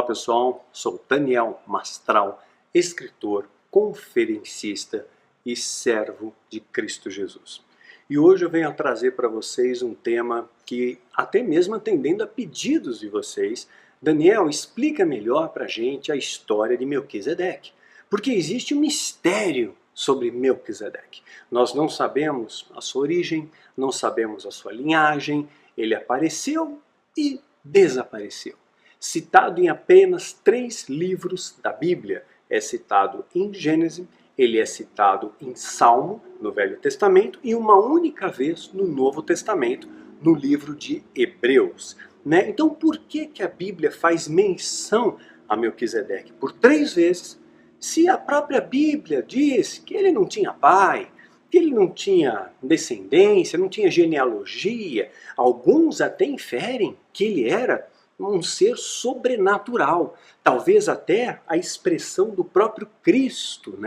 pessoal, sou Daniel Mastral, escritor, conferencista e servo de Cristo Jesus. E hoje eu venho a trazer para vocês um tema que, até mesmo atendendo a pedidos de vocês, Daniel, explica melhor para a gente a história de Melquisedeque. Porque existe um mistério sobre Melquisedeque. Nós não sabemos a sua origem, não sabemos a sua linhagem, ele apareceu e desapareceu. Citado em apenas 3 livros da Bíblia. É citado em Gênesis, ele é citado em Salmo, no Velho Testamento, e uma única vez no Novo Testamento, no livro de Hebreus. Então por que a Bíblia faz menção a Melquisedeque? Por 3 vezes, se a própria Bíblia diz que ele não tinha pai, que ele não tinha descendência, não tinha genealogia, alguns até inferem que ele era um ser sobrenatural, talvez até a expressão do próprio Cristo,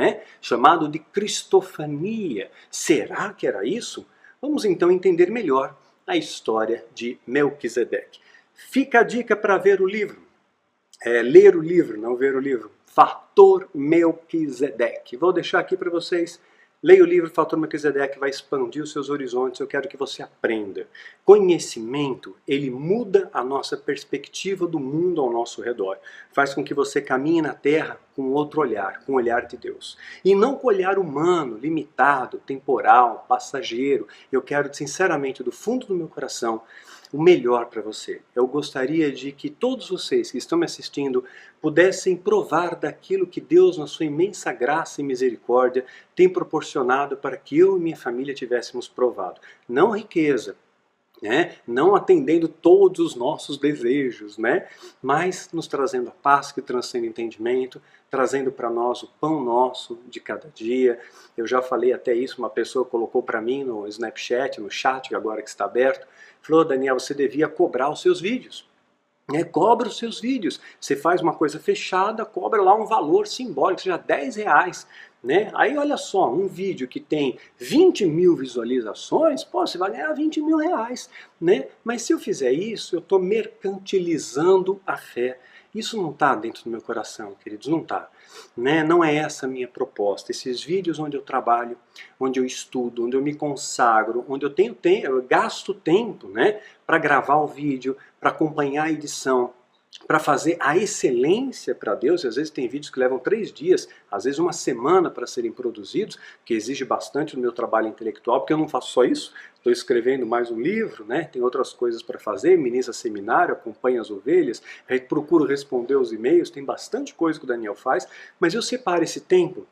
chamado de cristofania. Será que era isso? Vamos então entender melhor a história de Melquisedeque. Fica a dica para ver o livro, ler o livro, não ver o livro, Fator Melquisedeque. Vou deixar aqui para vocês. Leia o livro Fator Melquisedeque, vai expandir os seus horizontes, eu quero que você aprenda. Conhecimento, ele muda a nossa perspectiva do mundo ao nosso redor. Faz com que você caminhe na Terra com outro olhar, com o olhar de Deus. E não com o olhar humano, limitado, temporal, passageiro. Eu quero, sinceramente, do fundo do meu coração, o melhor para você. Eu gostaria de que todos vocês que estão me assistindo pudessem provar daquilo que Deus, na sua imensa graça e misericórdia, tem proporcionado para que eu e minha família tivéssemos provado. Não riqueza, não atendendo todos os nossos desejos, mas nos trazendo a paz que transcende entendimento, trazendo para nós o pão nosso de cada dia. Eu já falei até isso, uma pessoa colocou para mim no Snapchat, no chat, agora que está aberto, falou: Daniel, você devia cobrar os seus vídeos. Cobra os seus vídeos. Você faz uma coisa fechada, cobra lá um valor simbólico, seja R$10. Aí olha só, um vídeo que tem 20 mil visualizações, você vai ganhar 20 mil reais. Mas se eu fizer isso, eu estou mercantilizando a fé. Isso não está dentro do meu coração, queridos, não está. Não é essa a minha proposta. Esses vídeos onde eu trabalho, onde eu estudo, onde eu me consagro, onde eu tenho tempo, eu gasto tempo para gravar o vídeo, para acompanhar a edição, para fazer a excelência para Deus. E às vezes tem vídeos que levam 3 dias, às vezes uma semana para serem produzidos, que exige bastante do meu trabalho intelectual, porque eu não faço só isso, estou escrevendo mais um livro, tem outras coisas para fazer, ministro seminário, acompanho as ovelhas, procuro responder os e-mails, tem bastante coisa que o Daniel faz, mas eu separo esse tempo,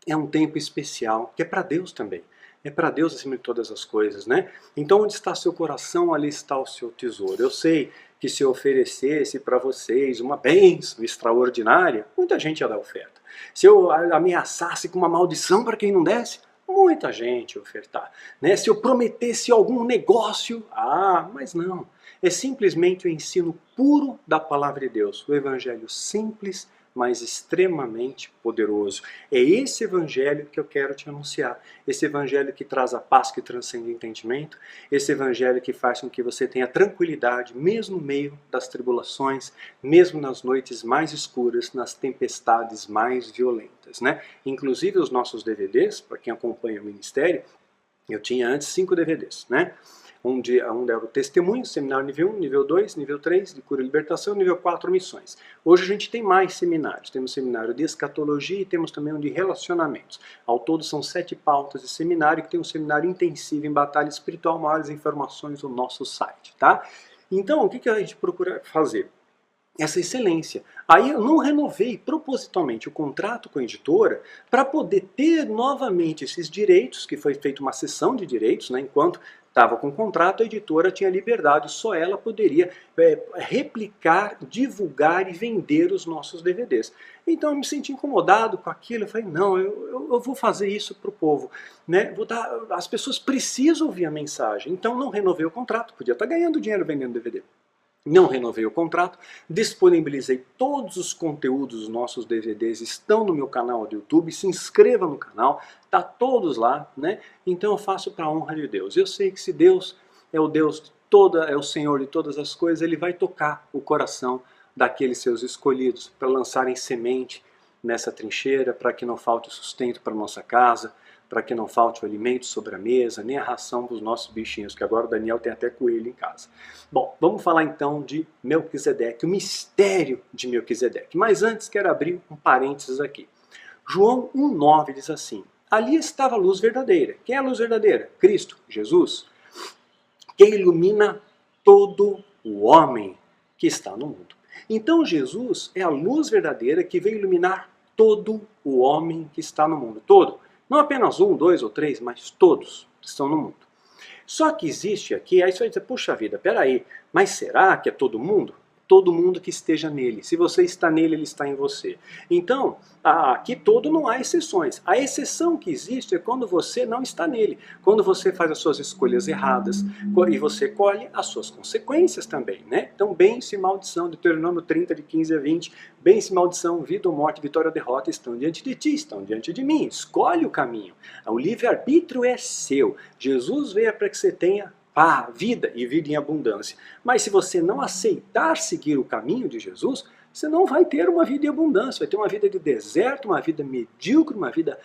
é um tempo especial, que é para Deus também. É para Deus acima de todas as coisas, Então onde está seu coração, ali está o seu tesouro. Eu sei que se eu oferecesse para vocês uma bênção extraordinária, muita gente ia dar oferta. Se eu ameaçasse com uma maldição para quem não desse, muita gente ia ofertar. Se eu prometesse algum negócio, mas não. É simplesmente o ensino puro da palavra de Deus. O evangelho simples, mas extremamente poderoso. É esse evangelho que eu quero te anunciar. Esse evangelho que traz a paz que transcende o entendimento. Esse evangelho que faz com que você tenha tranquilidade, mesmo no meio das tribulações, mesmo nas noites mais escuras, nas tempestades mais violentas. Inclusive os nossos DVDs, para quem acompanha o ministério, eu tinha antes 5 DVDs, Um era o Testemunho, Seminário nível 1, nível 2, nível 3, de Cura e Libertação, nível 4, Missões. Hoje a gente tem mais seminários. Temos seminário de Escatologia e temos também um de Relacionamentos. Ao todo são 7 pautas de seminário, que tem um seminário intensivo em batalha espiritual. Maiores informações no nosso site, Então, o que a gente procura fazer? Essa excelência. Aí eu não renovei propositalmente o contrato com a editora para poder ter novamente esses direitos, que foi feita uma cessão de direitos, enquanto estava com o contrato, a editora tinha liberdade, só ela poderia replicar, divulgar e vender os nossos DVDs. Então eu me senti incomodado com aquilo, eu falei, não, eu vou fazer isso para o povo. As pessoas precisam ouvir a mensagem, então não renovei o contrato, podia estar ganhando dinheiro vendendo DVD. Não renovei o contrato, disponibilizei todos os conteúdos dos nossos DVDs, estão no meu canal do YouTube, se inscreva no canal, tá todos lá, Então eu faço para a honra de Deus. Eu sei que se Deus é o Deus é o Senhor de todas as coisas, Ele vai tocar o coração daqueles seus escolhidos, para lançarem semente nessa trincheira, para que não falte o sustento para nossa casa, para que não falte o alimento sobre a mesa, nem a ração para os nossos bichinhos, que agora o Daniel tem até coelho em casa. Bom, vamos falar então de Melquisedeque, o mistério de Melquisedeque. Mas antes quero abrir um parênteses aqui. João 1,9 diz assim: ali estava a luz verdadeira. Quem é a luz verdadeira? Cristo, Jesus, que ilumina todo o homem que está no mundo. Então Jesus é a luz verdadeira que veio iluminar todo o homem que está no mundo. Todo. Não apenas um, dois ou três, mas todos que estão no mundo. Só que existe aqui, aí você vai dizer, puxa vida, peraí, mas será que é todo mundo? Todo mundo que esteja nele. Se você está nele, ele está em você. Então, aqui todo não há exceções. A exceção que existe é quando você não está nele. Quando você faz as suas escolhas erradas e você colhe as suas consequências também, né? Então, bênção e maldição, Deuteronômio 30, de 15 a 20. Bênção e maldição, vida ou morte, vitória ou derrota estão diante de ti, estão diante de mim. Escolhe o caminho. O livre-arbítrio é seu. Jesus veio para que você tenha vida e vida em abundância. Mas se você não aceitar seguir o caminho de Jesus, você não vai ter uma vida em abundância, vai ter uma vida de deserto, uma vida medíocre, uma vida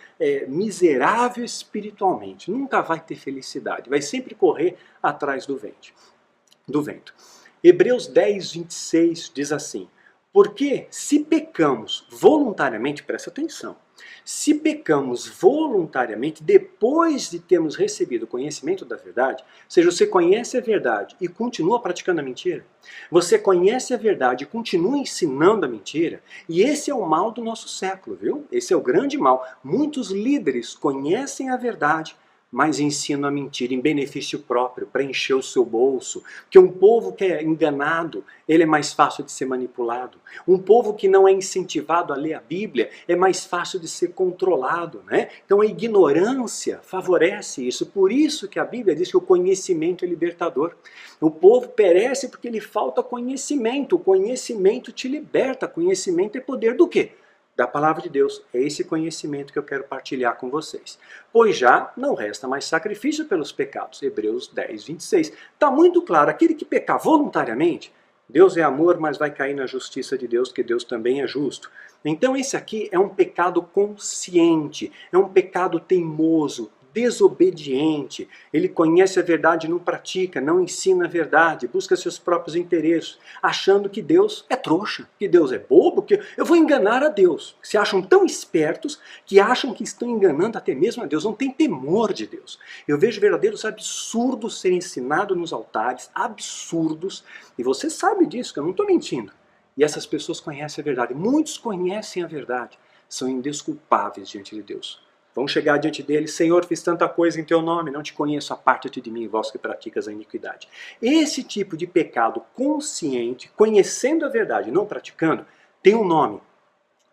miserável espiritualmente. Nunca vai ter felicidade, vai sempre correr atrás do vento. Hebreus 10, 26 diz assim: porque se pecamos voluntariamente, presta atenção, se pecamos voluntariamente depois de termos recebido o conhecimento da verdade, ou seja, você conhece a verdade e continua praticando a mentira, você conhece a verdade e continua ensinando a mentira, e esse é o mal do nosso século, viu? Esse é o grande mal. Muitos líderes conhecem a verdade, mas ensinam a mentira em benefício próprio, para encher o seu bolso. Porque um povo que é enganado, ele é mais fácil de ser manipulado. Um povo que não é incentivado a ler a Bíblia, é mais fácil de ser controlado, né? Então a ignorância favorece isso. Por isso que a Bíblia diz que o conhecimento é libertador. O povo perece porque lhe falta conhecimento. O conhecimento te liberta. Conhecimento é poder do quê? Da palavra de Deus. É esse conhecimento que eu quero partilhar com vocês. Pois já não resta mais sacrifício pelos pecados. Hebreus 10, 26. Está muito claro, aquele que pecar voluntariamente, Deus é amor, mas vai cair na justiça de Deus, que Deus também é justo. Então esse aqui é um pecado consciente, é um pecado teimoso, desobediente. Ele conhece a verdade e não pratica, não ensina a verdade, busca seus próprios interesses, achando que Deus é trouxa, que Deus é bobo, que eu vou enganar a Deus. Se acham tão espertos que acham que estão enganando até mesmo a Deus, não tem temor de Deus. Eu vejo verdadeiros absurdos serem ensinados nos altares, absurdos, e você sabe disso, que eu não estou mentindo. E essas pessoas conhecem a verdade, muitos conhecem a verdade, são indesculpáveis diante de Deus. Vão chegar diante dele: Senhor, fiz tanta coisa em teu nome, não te conheço, aparta-te de mim, vós que praticas a iniquidade. Esse tipo de pecado consciente, conhecendo a verdade e não praticando, tem um nome: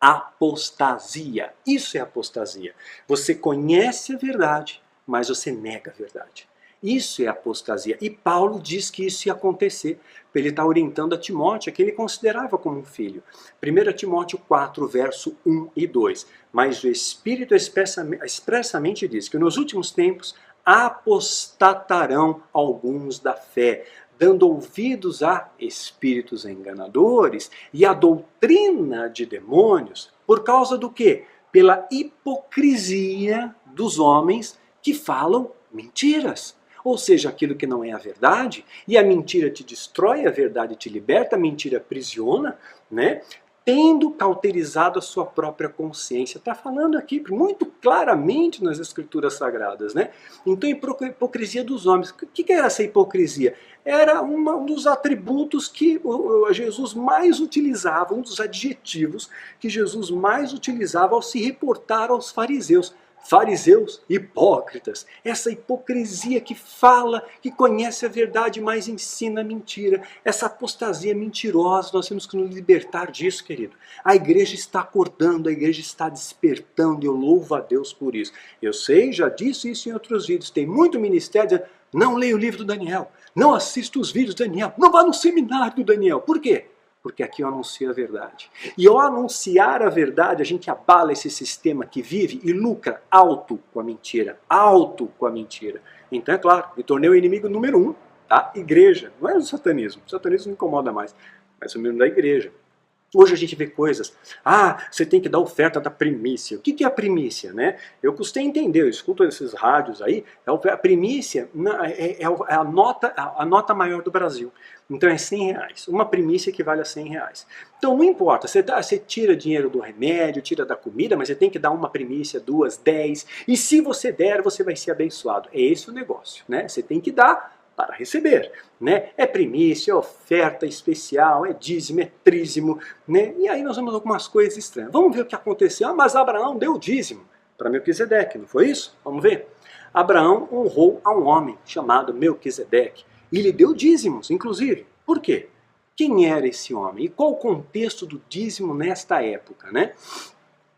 apostasia. Isso é apostasia. Você conhece a verdade, mas você nega a verdade. Isso é apostasia. E Paulo diz que isso ia acontecer. Ele está orientando a Timóteo, que ele considerava como um filho. 1 Timóteo 4, verso 1 e 2. Mas o Espírito expressamente diz que nos últimos tempos apostatarão alguns da fé, dando ouvidos a espíritos enganadores e a doutrina de demônios. Por causa do quê? Pela hipocrisia dos homens que falam mentiras. Ou seja, aquilo que não é a verdade, e a mentira te destrói, a verdade te liberta, a mentira aprisiona, né? Tendo cauterizado a sua própria consciência. Está falando aqui muito claramente nas Escrituras Sagradas, né? Então, hipocrisia dos homens. O que era essa hipocrisia? Era um dos atributos que Jesus mais utilizava, um dos adjetivos que Jesus mais utilizava ao se reportar aos fariseus. Fariseus hipócritas, essa hipocrisia que fala, que conhece a verdade, mas ensina a mentira, essa apostasia mentirosa. Nós temos que nos libertar disso, querido. A igreja está acordando, a igreja está despertando, e eu louvo a Deus por isso. Eu sei, já disse isso em outros vídeos, tem muito ministério dizendo: não leia o livro do Daniel, não assista os vídeos do Daniel, não vá no seminário do Daniel. Por quê? Porque aqui eu anuncio a verdade. E ao anunciar a verdade, a gente abala esse sistema que vive e lucra alto com a mentira. Alto com a mentira. Então, é claro, me tornei o inimigo número 1 da igreja. Não é o satanismo. O satanismo não incomoda mais. Mas o mesmo da igreja. Hoje a gente vê coisas, você tem que dar oferta da primícia. O que é a primícia, né? Eu custei entender, eu escuto esses rádios aí, a primícia é a nota maior do Brasil. Então é R$100. Uma primícia equivale a R$100. Então não importa, você tira dinheiro do remédio, tira da comida, mas você tem que dar uma primícia, 2, 10. E se você der, você vai ser abençoado. É esse o negócio, né? Você tem que dar para receber, né? É primícia, é oferta especial, é dízimo, é trízimo, né? E aí nós vemos algumas coisas estranhas. Vamos ver o que aconteceu. Mas Abraão deu dízimo para Melquisedeque, não foi isso? Vamos ver. Abraão honrou a um homem chamado Melquisedeque e lhe deu dízimos, inclusive. Por quê? Quem era esse homem? E qual o contexto do dízimo nesta época, né?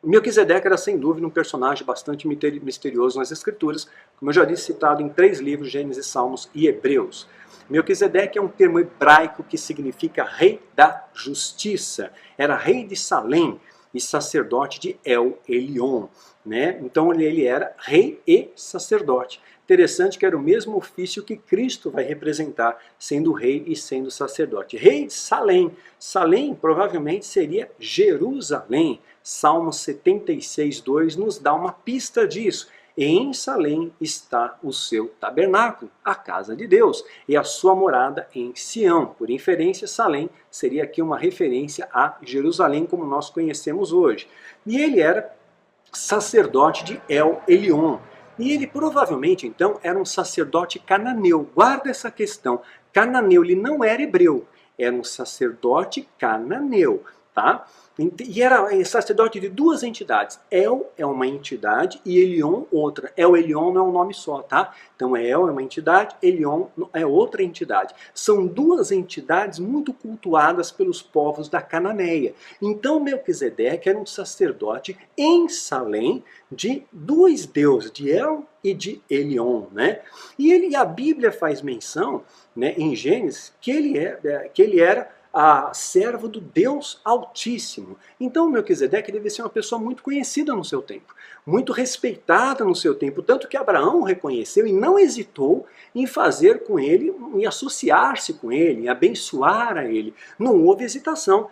Melquisedeque era sem dúvida um personagem bastante misterioso nas Escrituras, como eu já disse, citado em 3 livros, Gênesis, Salmos e Hebreus. Melquisedeque é um termo hebraico que significa rei da justiça. Era rei de Salém e sacerdote de El Elyon, né? Então ele era rei e sacerdote. Interessante que era o mesmo ofício que Cristo vai representar, sendo rei e sendo sacerdote. Rei de Salém. Salém provavelmente seria Jerusalém. Salmo 76:2 nos dá uma pista disso. Em Salém está o seu tabernáculo, a casa de Deus, e a sua morada em Sião. Por inferência, Salém seria aqui uma referência a Jerusalém como nós conhecemos hoje. E ele era sacerdote de El Elyon. E ele provavelmente, então, era um sacerdote cananeu. Guarda essa questão. Cananeu, ele não era hebreu, era um sacerdote cananeu, tá? E era sacerdote de 2 entidades. El é uma entidade e Elyon outra. El Elyon não é um nome só, tá? Então El é uma entidade, Elyon é outra entidade. São 2 entidades muito cultuadas pelos povos da Cananeia. Então Melquisedeque era um sacerdote em Salém de 2 deuses, de El e de Elyon, né? E a Bíblia faz menção, né, em Gênesis, que ele era servo do Deus Altíssimo. Então Melquisedeque deve ser uma pessoa muito conhecida no seu tempo, muito respeitada no seu tempo, tanto que Abraão o reconheceu e não hesitou em fazer com ele, em associar-se com ele, em abençoar a ele. Não houve hesitação.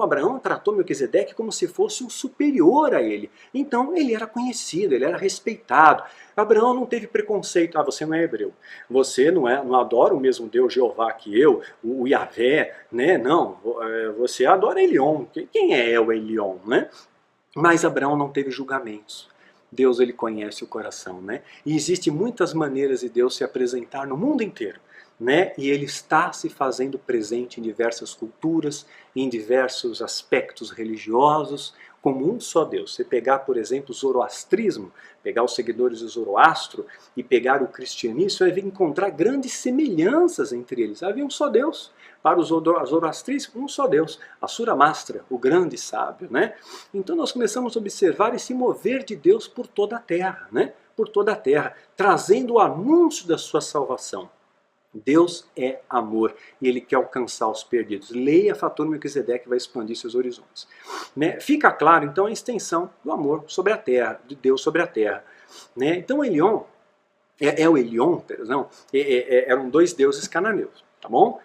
Abraão tratou Melquisedeque como se fosse um superior a ele. Então ele era conhecido, ele era respeitado. Abraão não teve preconceito. Você não é hebreu. Você não adora o mesmo Deus Jeová que eu, o Yahvé, né? Não, você adora Elion. Quem é o Elion, né? Mas Abraão não teve julgamentos. Deus, ele conhece o coração, né? E existem muitas maneiras de Deus se apresentar no mundo inteiro, né? E ele está se fazendo presente em diversas culturas, em diversos aspectos religiosos, como um só Deus. Você pegar, por exemplo, o zoroastrismo, pegar os seguidores do Zoroastro e pegar o cristianismo, você vai encontrar grandes semelhanças entre eles. Havia um só Deus. Para os zoroastristas, um só Deus. Asura Mastra, o grande sábio, né? Então nós começamos a observar esse mover de Deus por toda a terra, né? Por toda a terra, trazendo o anúncio da sua salvação. Deus é amor e ele quer alcançar os perdidos. Leia Fator Melquisedeque, que vai expandir seus horizontes. Né? Fica claro, então, a extensão do amor sobre a terra, de Deus sobre a terra. Né? Então, Elion, El Elyon, perdão, eram 2 deuses cananeus, tá bom?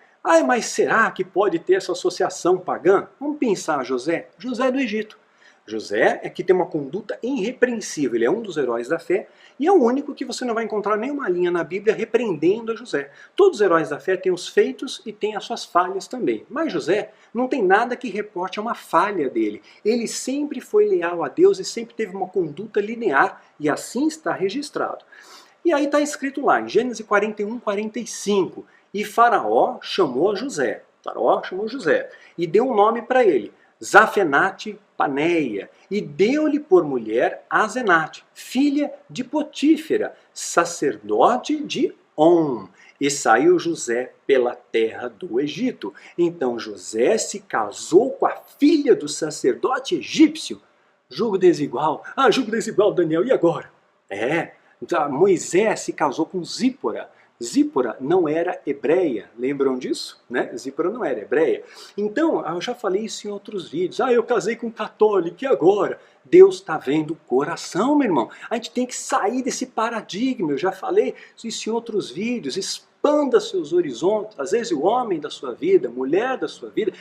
Mas será que pode ter essa associação pagã? Vamos pensar José. José é do Egito. José é que tem uma conduta irrepreensível, ele é um dos heróis da fé e é o único que você não vai encontrar nenhuma linha na Bíblia repreendendo a José. Todos os heróis da fé têm os feitos e têm as suas falhas também, mas José não tem nada que reporte a uma falha dele. Ele sempre foi leal a Deus e sempre teve uma conduta linear e assim está registrado. E aí está escrito lá em Gênesis 41:45, e Faraó chamou José. Faraó chamou José e deu um nome para ele, Zafenate Paneia, e deu-lhe por mulher Azenate, filha de Potífera, sacerdote de On. E saiu José pela terra do Egito. Então José se casou com a filha do sacerdote egípcio. Julgo desigual. Julgo desigual, Daniel, e agora? Moisés se casou com Zípora. Zípora não era hebreia, lembram disso? Né? Zípora não era hebreia. Então, eu já falei isso em outros vídeos. Eu casei com um católico, e agora? Deus está vendo o coração, meu irmão. A gente tem que sair desse paradigma, eu já falei isso em outros vídeos. expanda seus horizontes. Às vezes o homem da sua vida, mulher da sua vida,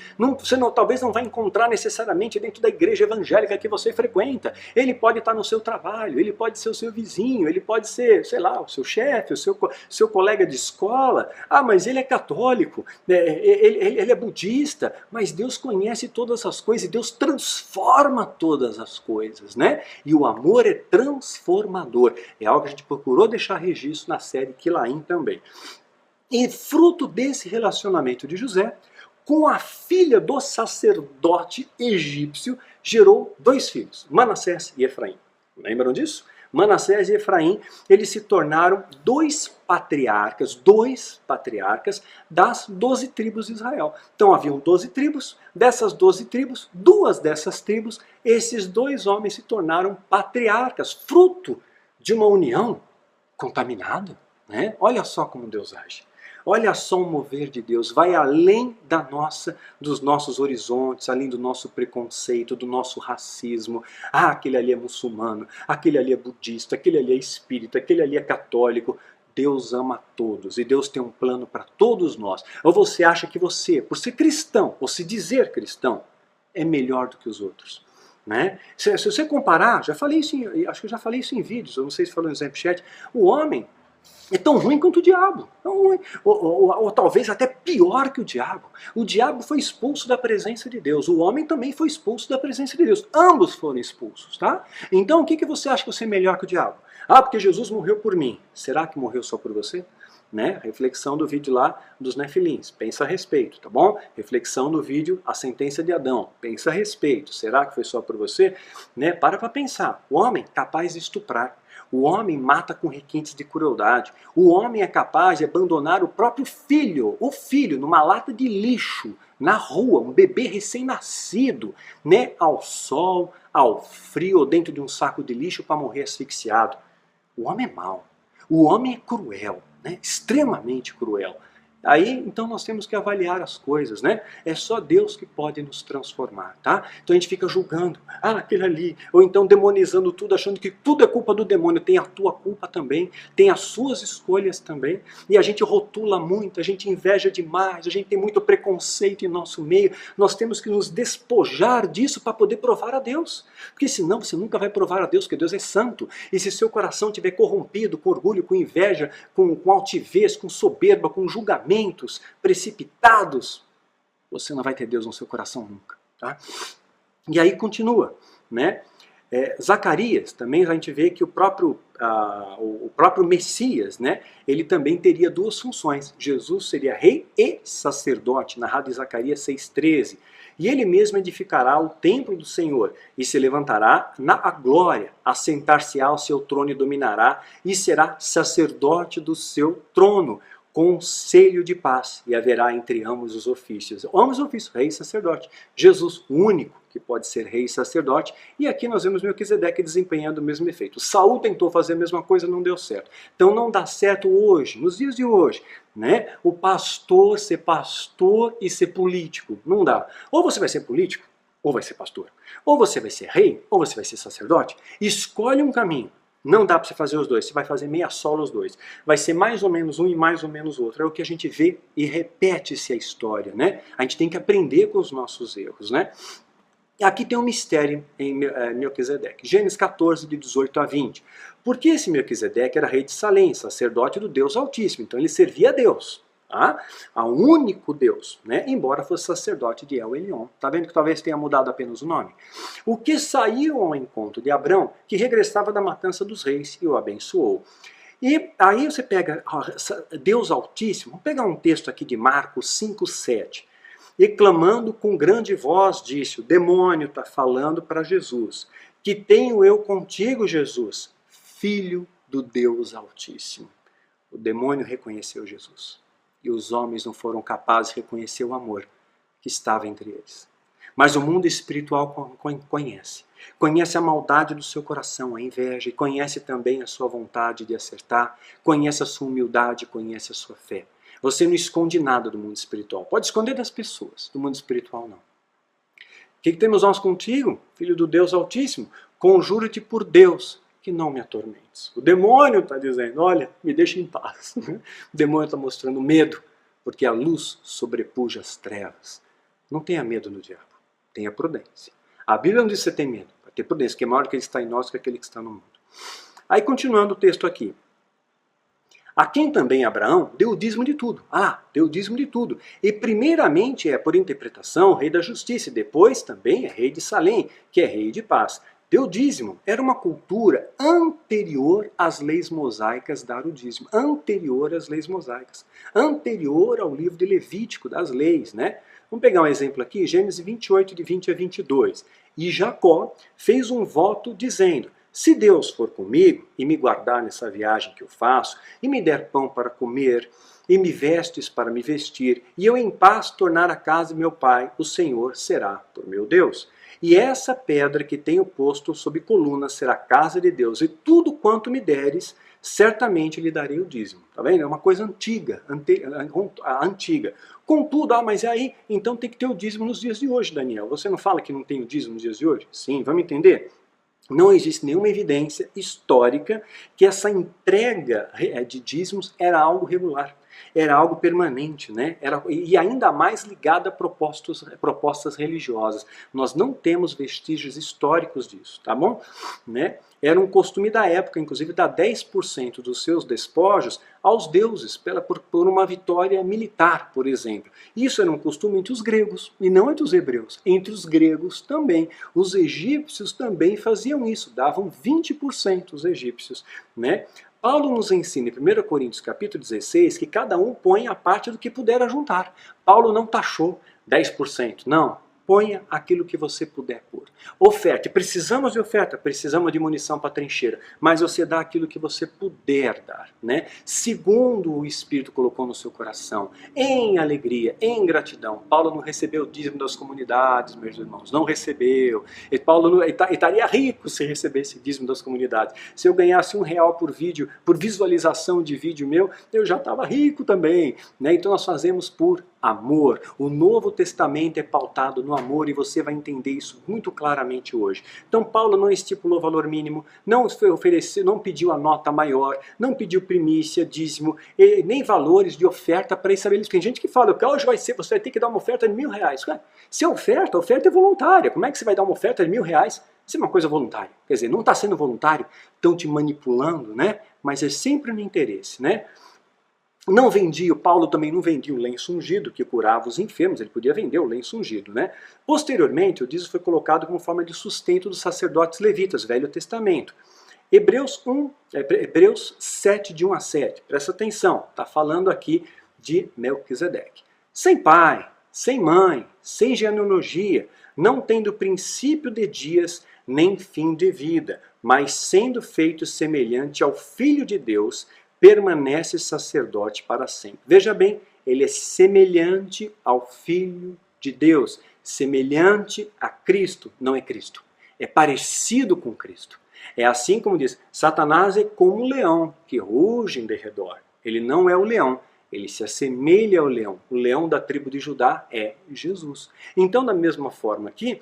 talvez não vai encontrar necessariamente dentro da igreja evangélica que você frequenta. Ele pode estar no seu trabalho, ele pode ser o seu vizinho, ele pode ser, sei lá, o seu chefe, o seu colega de escola. Ah, mas ele é católico, ele é budista, mas Deus conhece todas as coisas e Deus transforma todas as coisas, né? E o amor é transformador. É algo que a gente procurou deixar registro na série Quilaim também. E fruto desse relacionamento de José com a filha do sacerdote egípcio, gerou 2 filhos, Manassés e Efraim. Lembram disso? Manassés e Efraim, eles se tornaram 2 patriarcas das 12 tribos de Israel. Então haviam 12 tribos, dessas 12 tribos, 2 dessas tribos, esses 2 homens se tornaram patriarcas, fruto de uma união contaminada, né? Olha só como Deus age. Olha só o mover de Deus, vai além dos nossos horizontes, além do nosso preconceito, do nosso racismo. Ah, aquele ali é muçulmano, aquele ali é budista, aquele ali é espírita, aquele ali é católico. Deus ama todos e Deus tem um plano para todos nós. Ou você acha que você, por ser cristão, ou se dizer cristão, é melhor do que os outros? Né? Se você comparar, acho que eu já falei isso em vídeos, eu não sei se falou no Snapchat, o homem é tão ruim quanto o diabo, tão ruim. Ou talvez até pior que o diabo. O diabo foi expulso da presença de Deus, o homem também foi expulso da presença de Deus. Ambos foram expulsos, tá? Então o que você acha que você é melhor que o diabo? Ah, porque Jesus morreu por mim. Será que morreu só por você? Né? Reflexão do vídeo lá dos Nefilins, pensa a respeito, tá bom? Reflexão do vídeo A Sentença de Adão, pensa a respeito. Será que foi só por você? Né? Para pensar. O homem capaz de estuprar. O homem mata com requintes de crueldade. O homem é capaz de abandonar o próprio filho, numa lata de lixo, na rua, um bebê recém-nascido, né? Ao sol, ao frio, ou dentro de um saco de lixo para morrer asfixiado. O homem é mau. O homem é cruel, né? Extremamente cruel. Aí, então, nós temos que avaliar as coisas, né? É só Deus que pode nos transformar, tá? Então a gente fica julgando, aquele ali, ou então demonizando tudo, achando que tudo é culpa do demônio. Tem a tua culpa também, tem as suas escolhas também, e a gente rotula muito, a gente inveja demais, a gente tem muito preconceito em nosso meio. Nós temos que nos despojar disso para poder provar a Deus, porque senão você nunca vai provar a Deus, porque Deus é santo, e se seu coração estiver corrompido com orgulho, com inveja, com altivez, com soberba, com julgamento, precipitados, você não vai ter Deus no seu coração nunca. Tá? E aí continua, né? Zacarias, também a gente vê que o próprio Messias, né? Ele também teria 2 funções. Jesus seria rei e sacerdote, narrado em Zacarias 6,13. E ele mesmo edificará o templo do Senhor, e se levantará na glória, assentar-se-á ao seu trono e dominará, e será sacerdote do seu trono, conselho de paz, e haverá entre ambos os ofícios. Ambos os ofícios, rei e sacerdote. Jesus, o único que pode ser rei e sacerdote, e aqui nós vemos Melquisedeque desempenhando o mesmo efeito. Saul tentou fazer a mesma coisa, não deu certo. Então não dá certo hoje, nos dias de hoje, né? O pastor ser pastor e ser político, não dá. Ou você vai ser político, ou vai ser pastor. Ou você vai ser rei, ou você vai ser sacerdote. Escolhe um caminho. Não dá para você fazer os dois, você vai fazer meia sola os dois. Vai ser mais ou menos um e mais ou menos o outro. É o que a gente vê e repete-se a história, né? A gente tem que aprender com os nossos erros, né? Aqui tem um mistério em Melquisedeque. Gênesis 14, de 18 a 20. Porque esse Melquisedeque era rei de Salém, sacerdote do Deus Altíssimo. Então ele servia a Deus. A único Deus, né? Embora fosse sacerdote de El Elyon. Está vendo que talvez tenha mudado apenas o nome? O que saiu ao encontro de Abrão, que regressava da matança dos reis, e o abençoou. E aí você pega Deus Altíssimo, vamos pegar um texto aqui de Marcos 5,7. E clamando com grande voz disse, o demônio está falando para Jesus, que tenho eu contigo, Jesus, filho do Deus Altíssimo. O demônio reconheceu Jesus. E os homens não foram capazes de reconhecer o amor que estava entre eles. Mas o mundo espiritual conhece a maldade do seu coração, a inveja, e conhece também a sua vontade de acertar, conhece a sua humildade, conhece a sua fé. Você não esconde nada do mundo espiritual. Pode esconder das pessoas, do mundo espiritual não. O que temos nós contigo, filho do Deus Altíssimo? Conjuro-te por Deus, que não me atormentes. O demônio está dizendo, olha, me deixa em paz. O demônio está mostrando medo, porque a luz sobrepuja as trevas. Não tenha medo do diabo, tenha prudência. A Bíblia não diz que você tem medo, vai ter prudência, que é maior que ele está em nós que aquele que está no mundo. Aí continuando o texto aqui. A quem também Abraão deu o dízimo de tudo. Deu o dízimo de tudo. E primeiramente é, por interpretação, rei da justiça, e depois também é rei de Salém, que é rei de paz. Deu dízimo. Era uma cultura anterior às leis mosaicas dar o dízimo. Anterior às leis mosaicas. Anterior ao livro de Levítico, das leis, né? Vamos pegar um exemplo aqui, Gênesis 28, de 20 a 22. E Jacó fez um voto dizendo, se Deus for comigo e me guardar nessa viagem que eu faço, e me der pão para comer, e me vestes para me vestir, e eu em paz tornar a casa de meu pai, o Senhor será por meu Deus. E essa pedra que tenho posto sob coluna será a casa de Deus, e tudo quanto me deres, certamente lhe darei o dízimo. Tá vendo? É uma coisa antiga, antiga. Contudo, mas aí, então tem que ter o dízimo nos dias de hoje, Daniel. Você não fala que não tem o dízimo nos dias de hoje? Sim, vamos entender? Não existe nenhuma evidência histórica que essa entrega de dízimos era algo regular, era algo permanente, né? E ainda mais ligado a propostas religiosas. Nós não temos vestígios históricos disso, tá bom? Né? Era um costume da época, inclusive, dar 10% dos seus despojos aos deuses, por uma vitória militar, por exemplo. Isso era um costume entre os gregos, e não entre os hebreus. Entre os gregos também. Os egípcios também faziam isso, davam 20% os egípcios, né? Paulo nos ensina em 1 Coríntios capítulo 16 que cada um põe a parte do que puder ajuntar. Paulo não taxou 10%, não. Ponha aquilo que você puder pôr. Oferta. Precisamos de oferta, precisamos de munição para trincheira, mas você dá aquilo que você puder dar, né? Segundo o Espírito colocou no seu coração, em alegria, em gratidão. Paulo não recebeu o dízimo das comunidades, meus irmãos, não recebeu. E Paulo estaria rico se recebesse dízimo das comunidades. Se eu ganhasse R$1 por vídeo, por visualização de vídeo meu, eu já estava rico também, né? Então nós fazemos por amor. O Novo Testamento é pautado no amor e você vai entender isso muito claramente hoje. Então Paulo não estipulou valor mínimo, não ofereceu, não pediu a nota maior, não pediu primícia, dízimo, nem valores de oferta pré-estabelecidos. Tem gente que fala que hoje você vai ter que dar uma oferta de R$1.000. Se a oferta é voluntária. Como é que você vai dar uma oferta de R$1.000? Isso é uma coisa voluntária. Quer dizer, não está sendo voluntário, estão te manipulando, né? Mas é sempre no interesse, né? Não vendia, Paulo também não vendia o lenço ungido que curava os enfermos, ele podia vender o lenço ungido, né? Posteriormente, o dízimo foi colocado como forma de sustento dos sacerdotes levitas, Velho Testamento. Hebreus 7, de 1 a 7, presta atenção, está falando aqui de Melquisedeque. Sem pai, sem mãe, sem genealogia, não tendo princípio de dias, nem fim de vida, mas sendo feito semelhante ao Filho de Deus, permanece sacerdote para sempre. Veja bem, ele é semelhante ao Filho de Deus, semelhante a Cristo, não é Cristo. É parecido com Cristo. É assim como diz, Satanás é como um leão que ruge em derredor. Ele não é o leão, ele se assemelha ao leão. O leão da tribo de Judá é Jesus. Então, da mesma forma aqui,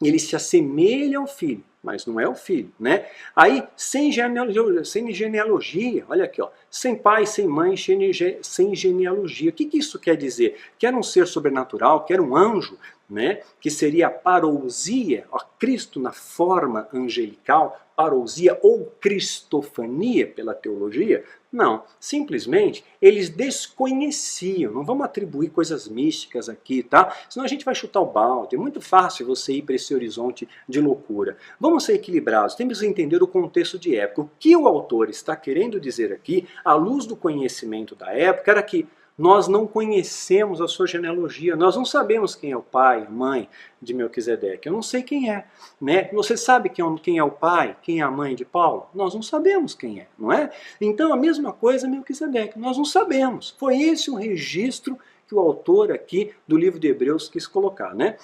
ele se assemelha ao Filho, mas não é o Filho, né? Aí, sem genealogia, olha aqui, ó, sem pai, sem mãe, sem genealogia. O que isso quer dizer? Que era um ser sobrenatural, que era um anjo, né? Que seria a parousia, ó, Cristo na forma angelical, parousia ou cristofania pela teologia. Não, simplesmente eles desconheciam. Não vamos atribuir coisas místicas aqui, tá? Senão a gente vai chutar o balde. É muito fácil você ir para esse horizonte de loucura. Vamos ser equilibrados, temos que entender o contexto de época. O que o autor está querendo dizer aqui, à luz do conhecimento da época, era que nós não conhecemos a sua genealogia, nós não sabemos quem é o pai, a mãe de Melquisedeque. Eu não sei quem é, né? Você sabe quem é o pai, quem é a mãe de Paulo? Nós não sabemos quem é, não é? Então a mesma coisa Melquisedeque, nós não sabemos. Foi esse o registro que o autor aqui do livro de Hebreus quis colocar, né?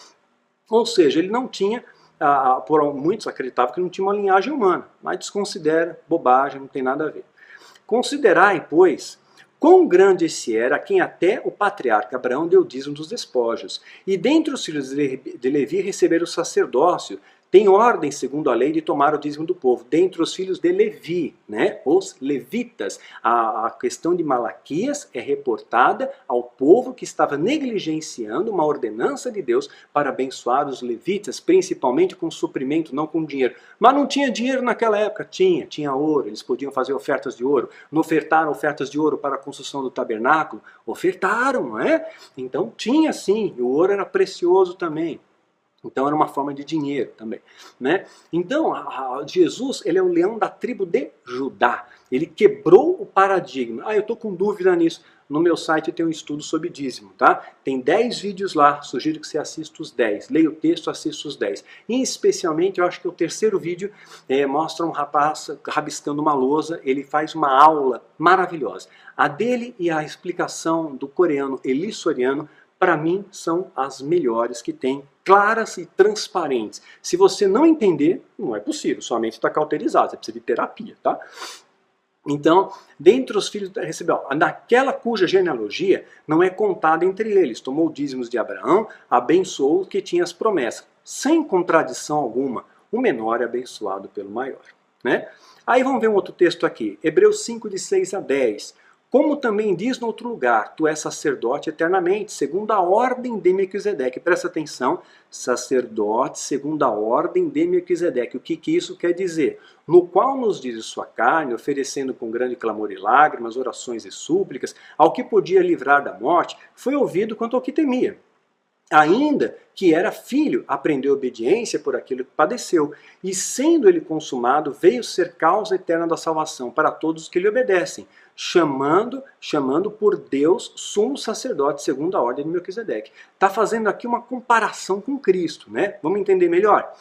Ou seja, ele não tinha, muitos acreditavam que não tinha uma linhagem humana, mas desconsidera, bobagem, não tem nada a ver. Considerai, pois, quão grande esse era, a quem até o patriarca Abraão deu dízimo dos despojos. E dentre os filhos de Levi receberam o sacerdócio, tem ordem, segundo a lei, de tomar o dízimo do povo, dentre os filhos de Levi, né? Os levitas. A questão de Malaquias é reportada ao povo que estava negligenciando uma ordenança de Deus para abençoar os levitas, principalmente com suprimento, não com dinheiro. Mas não tinha dinheiro naquela época? Tinha ouro, eles podiam fazer ofertas de ouro. Não ofertaram ofertas de ouro para a construção do tabernáculo? Ofertaram, não é? Então tinha sim, e o ouro era precioso também. Então era uma forma de dinheiro também, né? Então Jesus, ele é o leão da tribo de Judá. Ele quebrou o paradigma. Eu estou com dúvida nisso. No meu site tem um estudo sobre dízimo, tá? Tem 10 vídeos lá, sugiro que você assista os 10. Leia o texto, assista os 10. E especialmente, eu acho que o terceiro vídeo mostra um rapaz rabiscando uma lousa, ele faz uma aula maravilhosa. A dele e a explicação do coreano Eli Soriano, para mim, são as melhores que tem, claras e transparentes. Se você não entender, não é possível, sua mente está cauterizada, você precisa de terapia, tá? Então, dentre os filhos recebeu, naquela cuja genealogia não é contada entre eles, tomou dízimos de Abraão, abençoou o que tinha as promessas. Sem contradição alguma, o menor é abençoado pelo maior, né? Aí vamos ver um outro texto aqui, Hebreus 5, de 6 a 10. Como também diz no outro lugar, tu és sacerdote eternamente, segundo a ordem de Melquisedeque. Presta atenção, sacerdote segundo a ordem de Melquisedeque. O que isso quer dizer? No qual nos diz sua carne, oferecendo com grande clamor e lágrimas, orações e súplicas, ao que podia livrar da morte, foi ouvido quanto ao que temia. Ainda que era filho, aprendeu obediência por aquilo que padeceu, e sendo ele consumado, veio ser causa eterna da salvação para todos os que lhe obedecem, chamando por Deus sumo sacerdote segundo a ordem de Melquisedeque. Está fazendo aqui uma comparação com Cristo, né? Vamos entender melhor,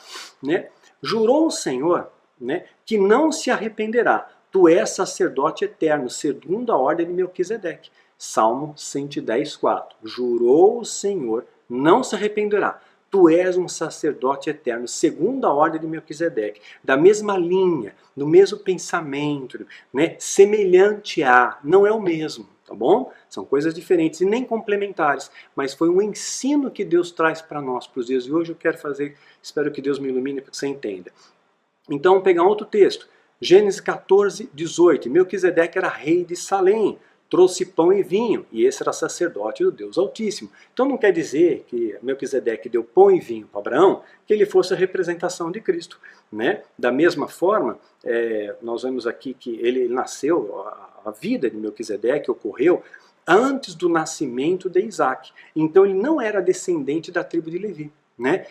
né? Jurou o Senhor, né, que não se arrependerá. Tu és sacerdote eterno, segundo a ordem de Melquisedeque. Salmo 110, 4. Jurou o Senhor, não se arrependerá. Tu és um sacerdote eterno, segundo a ordem de Melquisedeque, da mesma linha, do mesmo pensamento, né? Semelhante a, não é o mesmo, tá bom? São coisas diferentes e nem complementares, mas foi um ensino que Deus traz para nós, para os dias de hoje. Eu quero fazer, espero que Deus me ilumine para que você entenda. Então, vamos pegar outro texto, Gênesis 14, 18. Melquisedeque era rei de Salém, trouxe pão e vinho, e esse era sacerdote do Deus Altíssimo. Então não quer dizer que Melquisedeque deu pão e vinho para Abraão, que ele fosse a representação de Cristo, né? Da mesma forma, nós vemos aqui que ele nasceu, a vida de Melquisedeque ocorreu antes do nascimento de Isaac. Então ele não era descendente da tribo de Levi, né?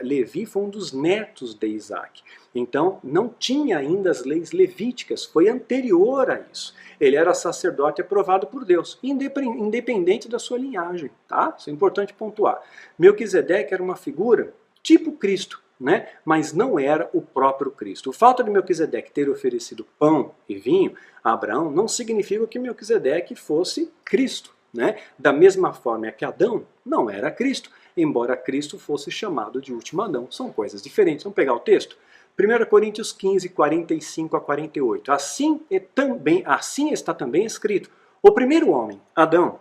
Levi foi um dos netos de Isaac. Então não tinha ainda as leis levíticas, foi anterior a isso. Ele era sacerdote aprovado por Deus, independente da sua linhagem, tá? Isso é importante pontuar. Melquisedeque era uma figura tipo Cristo, né? Mas não era o próprio Cristo. O fato de Melquisedeque ter oferecido pão e vinho a Abraão não significa que Melquisedeque fosse Cristo, né? Da mesma forma que Adão não era Cristo, embora Cristo fosse chamado de último Adão. São coisas diferentes. Vamos pegar o texto? 1 Coríntios 15, 45 a 48. Assim está também escrito: o primeiro homem, Adão,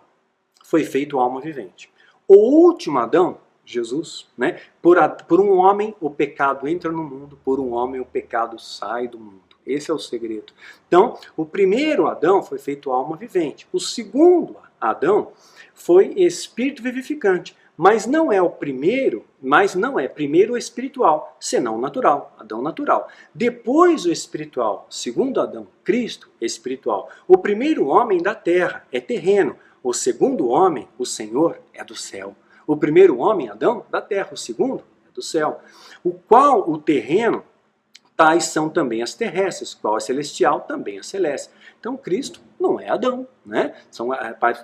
foi feito alma vivente. O último Adão, Jesus, né? Por um homem o pecado entra no mundo, por um homem o pecado sai do mundo. Esse é o segredo. Então, o primeiro Adão foi feito alma vivente. O segundo Adão foi espírito vivificante. Mas não é primeiro o espiritual, senão o natural, Adão natural. Depois o espiritual, segundo Adão, Cristo, espiritual. O primeiro homem da terra é terreno, o segundo homem, o Senhor, é do céu. O primeiro homem, Adão, da terra, o segundo é do céu. O qual o terreno, tais são também as terrestres, qual é celestial, também é celeste. Então Cristo não é Adão, né?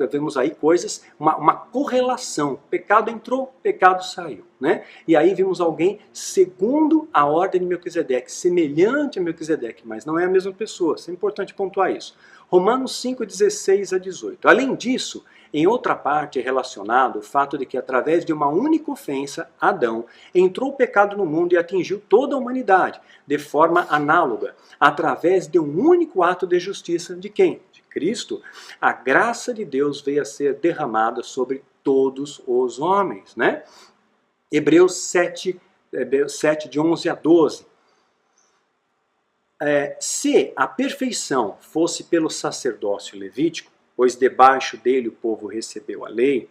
Vemos aí coisas, uma correlação. Pecado entrou, pecado saiu, né? E aí vimos alguém segundo a ordem de Melquisedeque, semelhante a Melquisedeque, mas não é a mesma pessoa. Isso é importante pontuar isso. Romanos 5, 16 a 18. Além disso, em outra parte é relacionado o fato de que através de uma única ofensa, Adão, entrou o pecado no mundo e atingiu toda a humanidade, de forma análoga, através de um único ato de justiça de quem? De Cristo. A graça de Deus veio a ser derramada sobre todos os homens, né? Hebreus 7, 7, de 11 a 12. Se a perfeição fosse pelo sacerdócio levítico, pois debaixo dele o povo recebeu a lei,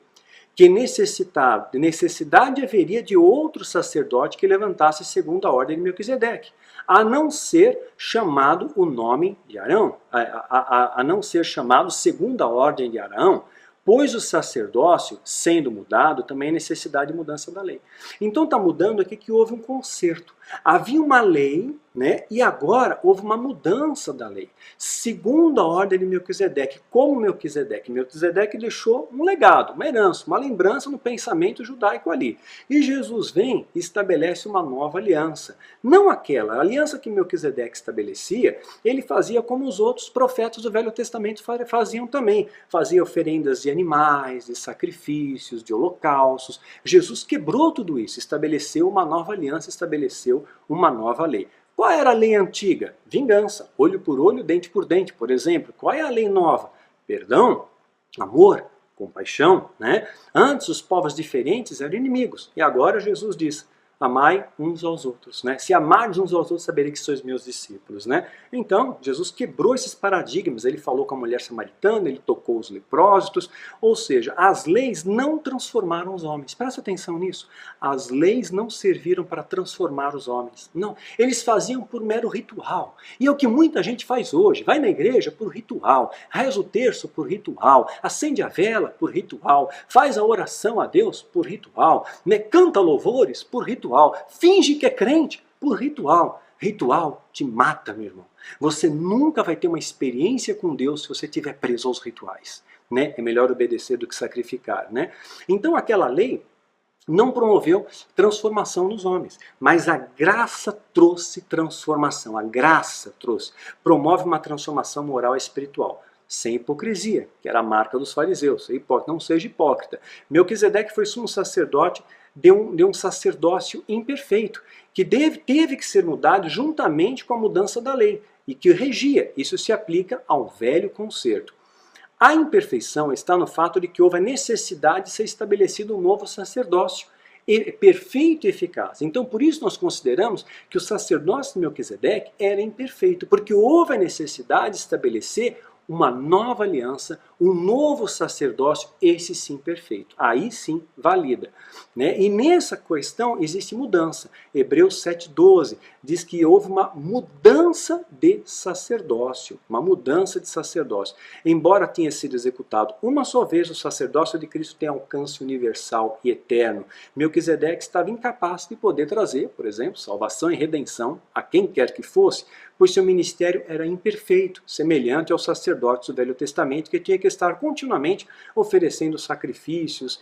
que necessidade haveria de outro sacerdote que levantasse segundo a ordem de Melquisedeque, a não ser chamado o nome de Arão, a não ser chamado segundo a ordem de Arão, pois o sacerdócio, sendo mudado, também é necessidade de mudança da lei. Então está mudando aqui que houve um conserto. Havia uma lei, né, e agora houve uma mudança da lei. Segundo a ordem de Melquisedeque. Como Melquisedeque? Melquisedeque deixou um legado, uma herança, uma lembrança no pensamento judaico ali. E Jesus vem e estabelece uma nova aliança. Não aquela. A aliança que Melquisedeque estabelecia, ele fazia como os outros profetas do Velho Testamento faziam também. Fazia oferendas de animais, de sacrifícios, de holocaustos. Jesus quebrou tudo isso, estabeleceu uma nova aliança, estabeleceu uma nova lei. Qual era a lei antiga? Vingança, olho por olho, dente por dente, por exemplo. Qual é a lei nova? Perdão, amor, compaixão, né? Antes os povos diferentes eram inimigos, e agora Jesus diz: amai uns aos outros, né? Se amardes uns aos outros, saberei que sois meus discípulos, né? Então, Jesus quebrou esses paradigmas. Ele falou com a mulher samaritana, ele tocou os leprosos, ou seja, as leis não transformaram os homens. Presta atenção nisso. As leis não serviram para transformar os homens. Não, eles faziam por mero ritual. E é o que muita gente faz hoje. Vai na igreja por ritual, reza o terço por ritual, acende a vela por ritual, faz a oração a Deus por ritual, né? Canta louvores por ritual. Finge que é crente por ritual. Ritual te mata, meu irmão. Você nunca vai ter uma experiência com Deus se você estiver preso aos rituais, né? É melhor obedecer do que sacrificar, né? Então aquela lei não promoveu transformação nos homens, mas a graça trouxe transformação. A graça promove uma transformação moral e espiritual. Sem hipocrisia, que era a marca dos fariseus. Não seja hipócrita. Melquisedeque foi sumo sacerdote de um sacerdócio imperfeito, que teve que ser mudado juntamente com a mudança da lei, e que regia. Isso se aplica ao velho concerto. A imperfeição está no fato de que houve a necessidade de ser estabelecido um novo sacerdócio, perfeito e eficaz. Então, por isso nós consideramos que o sacerdócio de Melquisedeque era imperfeito, porque houve a necessidade de estabelecer uma nova aliança, um novo sacerdócio, esse sim perfeito. Aí sim valida, né? E nessa questão existe mudança. Hebreus 7,12 diz que houve uma mudança de sacerdócio. Uma mudança de sacerdócio. Embora tenha sido executado uma só vez, o sacerdócio de Cristo tem alcance universal e eterno. Melquisedeque estava incapaz de poder trazer, por exemplo, salvação e redenção a quem quer que fosse, pois seu ministério era imperfeito, semelhante aos sacerdotes do Velho Testamento, que tinha que estar continuamente oferecendo sacrifícios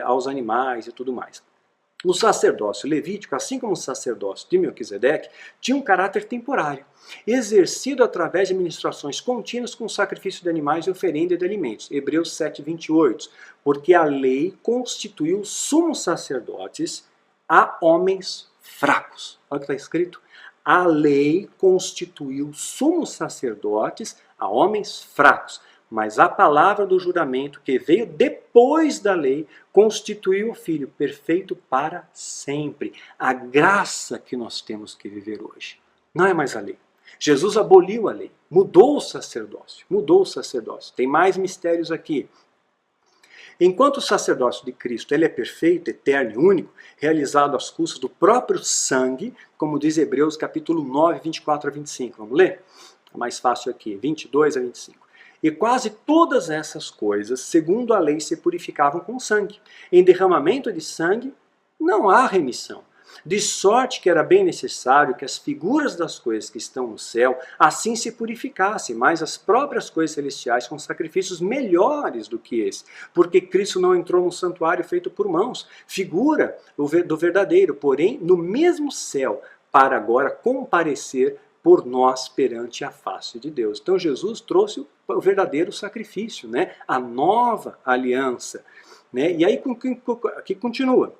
aos animais e tudo mais. O sacerdócio levítico, assim como o sacerdócio de Melquisedeque, tinha um caráter temporário, exercido através de ministrações contínuas com sacrifício de animais e oferenda de alimentos. Hebreus 7,28. Porque a lei constituiu sumos sacerdotes a homens fracos. Olha o que está escrito. A lei constituiu sumos sacerdotes a homens fracos, mas a palavra do juramento que veio depois da lei constituiu o Filho perfeito para sempre. A graça que nós temos que viver hoje não é mais a lei. Jesus aboliu a lei, mudou o sacerdócio, Tem mais mistérios aqui. Enquanto o sacerdócio de Cristo ele é perfeito, eterno e único, realizado às custas do próprio sangue, como diz Hebreus capítulo 9, 24 a 25. Vamos ler? É mais fácil aqui, 22 a 25. E quase todas essas coisas, segundo a lei, se purificavam com sangue. Em derramamento de sangue não há remissão. De sorte que era bem necessário que as figuras das coisas que estão no céu assim se purificassem, mas as próprias coisas celestiais com sacrifícios melhores do que esse. Porque Cristo não entrou num santuário feito por mãos, figura do verdadeiro, porém no mesmo céu, para agora comparecer por nós perante a face de Deus. Então Jesus trouxe o verdadeiro sacrifício, né? A nova aliança. Né? E aí aqui continua.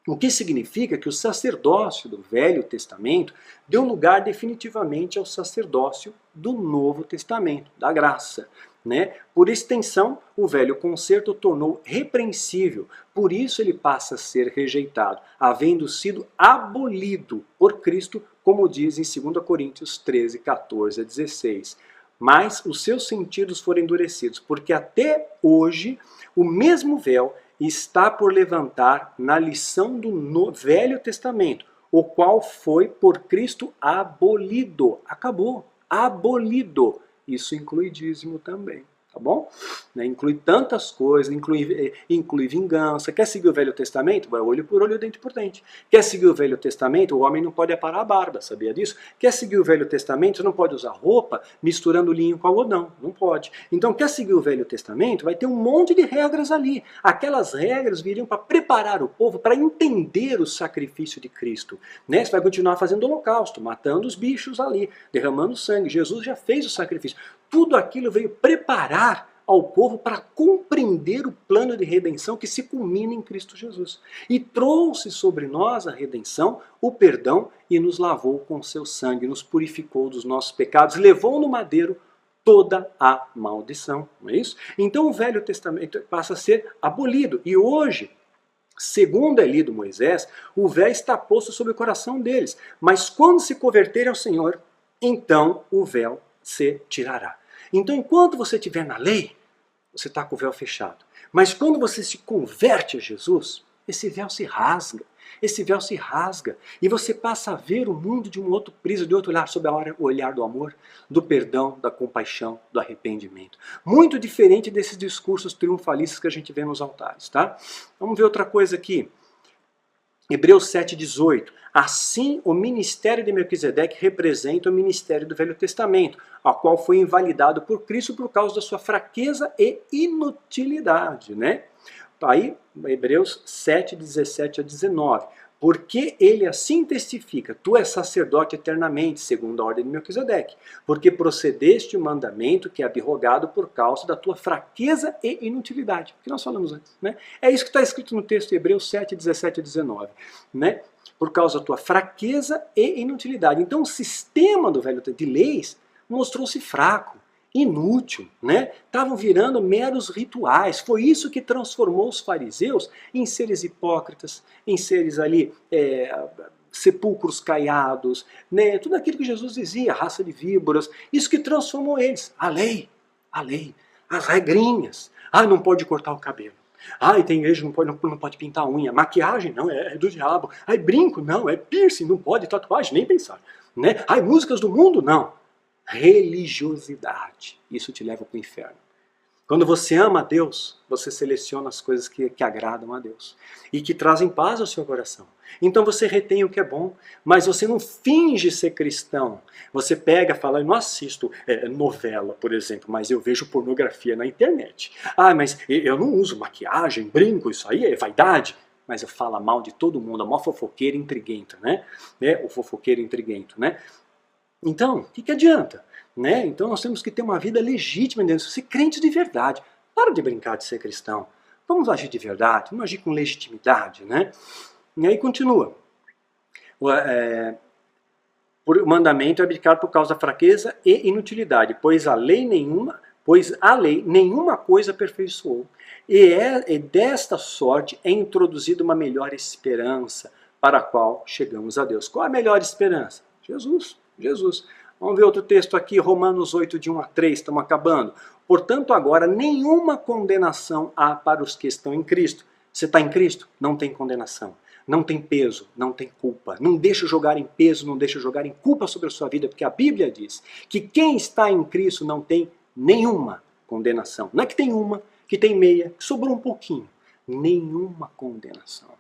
O que significa que o sacerdócio do Velho Testamento deu lugar definitivamente ao sacerdócio do Novo Testamento, da graça. Né? Por extensão, o velho concerto tornou repreensível, por isso ele passa a ser rejeitado, havendo sido abolido por Cristo, como diz em 2 Coríntios 13, 14 a 16. Mas os seus sentidos foram endurecidos, porque até hoje o mesmo véu está por levantar na lição do Velho Testamento, o qual foi por Cristo abolido. Acabou, abolido. Isso inclui dízimo também, tá bom? Inclui tantas coisas, inclui vingança. Quer seguir o Velho Testamento? Vai olho por olho, dente por dente. Quer seguir o Velho Testamento? O homem não pode aparar a barba, sabia disso? Quer seguir o Velho Testamento? Você não pode usar roupa misturando linho com algodão, não pode. Então, quer seguir o Velho Testamento? Vai ter um monte de regras ali. Aquelas regras viriam para preparar o povo para entender o sacrifício de Cristo. Né? Você vai continuar fazendo holocausto, matando os bichos ali, derramando sangue. Jesus já fez o sacrifício. Tudo aquilo veio preparar ao povo para compreender o plano de redenção que se culmina em Cristo Jesus. E trouxe sobre nós a redenção, o perdão, e nos lavou com seu sangue, nos purificou dos nossos pecados, levou no madeiro toda a maldição. Não é isso? Então o Velho Testamento passa a ser abolido. E hoje, segundo é lido Moisés, o véu está posto sobre o coração deles. Mas quando se converterem ao Senhor, então o véu se tirará. Então, enquanto você estiver na lei, você está com o véu fechado. Mas quando você se converte a Jesus, esse véu se rasga. Esse véu se rasga. E você passa a ver o mundo de um outro prisma, de outro olhar, sob o olhar do amor, do perdão, da compaixão, do arrependimento. Muito diferente desses discursos triunfalistas que a gente vê nos altares. Tá? Vamos ver outra coisa aqui. Hebreus 7,18. Assim, o ministério de Melquisedeque representa o ministério do Velho Testamento, a qual foi invalidado por Cristo por causa da sua fraqueza e inutilidade. Né? Aí, Hebreus 7, 17 a 19. Porque ele assim testifica, tu és sacerdote eternamente, segundo a ordem de Melquisedeque, porque procedeste o mandamento que é abrogado por causa da tua fraqueza e inutilidade, que nós falamos antes. Né? É isso que está escrito no texto de Hebreus 7, 17 a 19. Né? Por causa da tua fraqueza e inutilidade. Então o sistema do Velho Testamento de leis mostrou-se fraco, inútil, né? Estavam virando meros rituais. Foi isso que transformou os fariseus em seres hipócritas, em seres ali sepulcros caiados, né? Tudo aquilo que Jesus dizia, raça de víboras. Isso que transformou eles. A lei, as regrinhas. Não pode cortar o cabelo. Tem igreja que não pode pintar a unha. Maquiagem, não, é do diabo. Brinco, não, é piercing, não pode. Tatuagem, nem pensar. Né? Músicas do mundo, não. Religiosidade. Isso te leva para o inferno. Quando você ama a Deus, você seleciona as coisas que agradam a Deus e que trazem paz ao seu coração. Então você retém o que é bom, mas você não finge ser cristão. Você pega e fala, eu não assisto novela, por exemplo, mas eu vejo pornografia na internet. Mas eu não uso maquiagem, brinco, isso aí é vaidade. Mas eu falo mal de todo mundo, a maior fofoqueira intriguenta, né? O fofoqueiro intriguento, né? Então, o que adianta? Né? Então nós temos que ter uma vida legítima dentro de ser crente de verdade. Para de brincar de ser cristão. Vamos agir de verdade, vamos agir com legitimidade. Né? E aí continua. O mandamento é abdicado por causa da fraqueza e inutilidade, pois a lei nenhuma coisa aperfeiçoou. E desta sorte é introduzida uma melhor esperança para a qual chegamos a Deus. Qual é a melhor esperança? Jesus. Vamos ver outro texto aqui, Romanos 8, de 1 a 3, estamos acabando. Portanto, agora, nenhuma condenação há para os que estão em Cristo. Você está em Cristo? Não tem condenação. Não tem peso, não tem culpa. Não deixa jogar em peso, não deixa jogar em culpa sobre a sua vida, porque a Bíblia diz que quem está em Cristo não tem nenhuma condenação. Não é que tem uma, que tem meia, que sobrou um pouquinho. Nenhuma condenação.